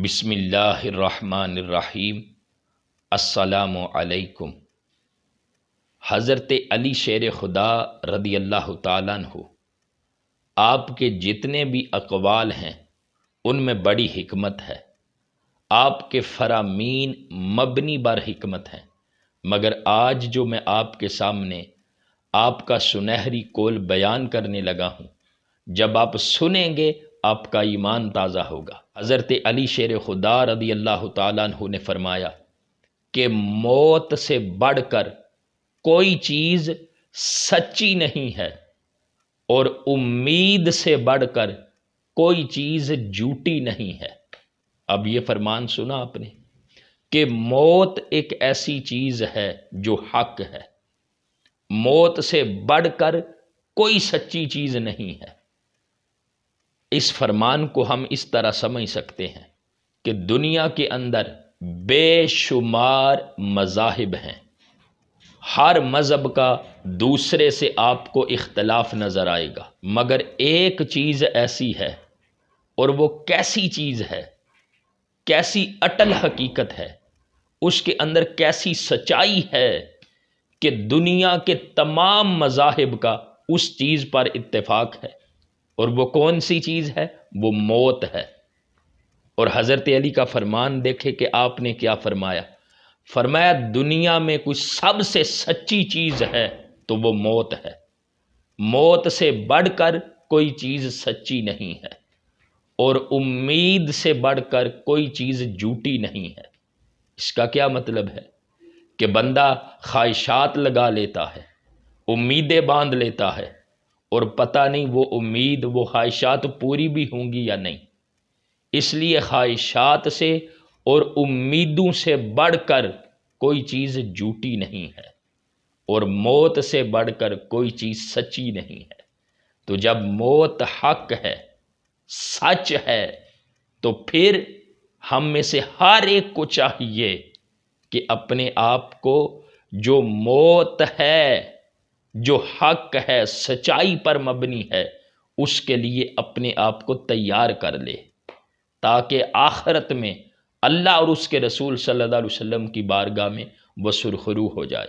بسم اللہ الرحمن الرحیم۔ السلام علیکم۔ حضرت علی شیر خدا رضی اللہ تعالیٰ عنہ، آپ کے جتنے بھی اقوال ہیں ان میں بڑی حکمت ہے۔ آپ کے فرامین مبنی بر حکمت ہیں، مگر آج جو میں آپ کے سامنے آپ کا سنہری قول بیان کرنے لگا ہوں، جب آپ سنیں گے آپ کا ایمان تازہ ہوگا۔ حضرت علی شیر خدا رضی اللہ تعالیٰ عنہ نے فرمایا کہ موت سے بڑھ کر کوئی چیز سچی نہیں ہے اور امید سے بڑھ کر کوئی چیز جھوٹی نہیں ہے۔ اب یہ فرمان سنا آپ نے کہ موت ایک ایسی چیز ہے جو حق ہے، موت سے بڑھ کر کوئی سچی چیز نہیں ہے۔ اس فرمان کو ہم اس طرح سمجھ سکتے ہیں کہ دنیا کے اندر بے شمار مذاہب ہیں، ہر مذہب کا دوسرے سے آپ کو اختلاف نظر آئے گا، مگر ایک چیز ایسی ہے، اور وہ کیسی چیز ہے، کیسی اٹل حقیقت ہے، اس کے اندر کیسی سچائی ہے کہ دنیا کے تمام مذاہب کا اس چیز پر اتفاق ہے، اور وہ کون سی چیز ہے؟ وہ موت ہے۔ اور حضرت علی کا فرمان دیکھے کہ آپ نے کیا فرمایا؟ فرمایا دنیا میں کوئی سب سے سچی چیز ہے تو وہ موت ہے، موت سے بڑھ کر کوئی چیز سچی نہیں ہے، اور امید سے بڑھ کر کوئی چیز جھوٹی نہیں ہے۔ اس کا کیا مطلب ہے؟ کہ بندہ خواہشات لگا لیتا ہے، امیدیں باندھ لیتا ہے، اور پتہ نہیں وہ امید وہ خواہشات پوری بھی ہوں گی یا نہیں۔ اس لیے خواہشات سے اور امیدوں سے بڑھ کر کوئی چیز جھوٹی نہیں ہے، اور موت سے بڑھ کر کوئی چیز سچی نہیں ہے۔ تو جب موت حق ہے، سچ ہے، تو پھر ہم میں سے ہر ایک کو چاہیے کہ اپنے آپ کو جو موت ہے، جو حق ہے، سچائی پر مبنی ہے، اس کے لیے اپنے آپ کو تیار کر لے، تاکہ آخرت میں اللہ اور اس کے رسول صلی اللہ علیہ وسلم کی بارگاہ میں وہ سرخرو ہو جائے۔